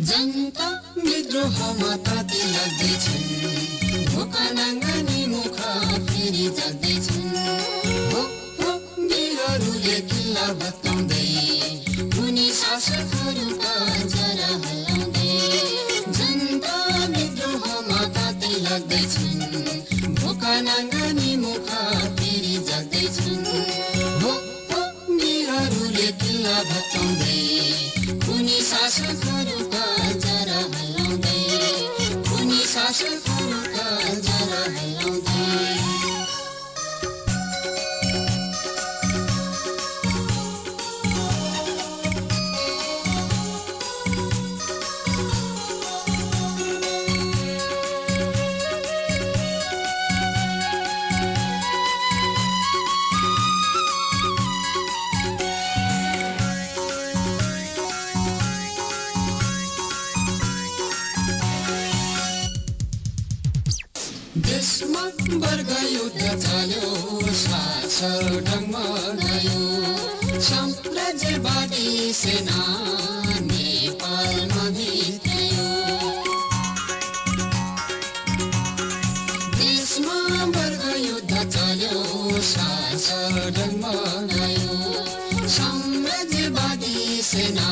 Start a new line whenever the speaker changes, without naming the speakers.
जनता विद्रोहमा ताती लाग्दैछन्, भोका नाङ्गानी मुख फेरि जाग्दैछन्। हो हो वीरहरूले किल्ला भत्काउँदै, कुनी शासकहरूका जरा हल्लाउँदै। जनता विद्रोहमा ताती लाग्दैछन्, भोका नाङ्गानी मुख फेरि जाग्दैछन्। हो हो वीरहरूले किल्ला भत्काउँदै, कुनी शासकहरूका जरा हल्लाउँदै, कुनी शासकहरूका जरा हल्लाउँदै। देशमा वर्ग युद्ध चाल्यो, शासक ढङ्गमा गयो, साम्राज्यवादी सेना नेपालमा भित्र्यो। देशमा वर्ग युद्ध चाल्यो, शासक ढङ्गमा गयो, साम्राज्यवादी सेना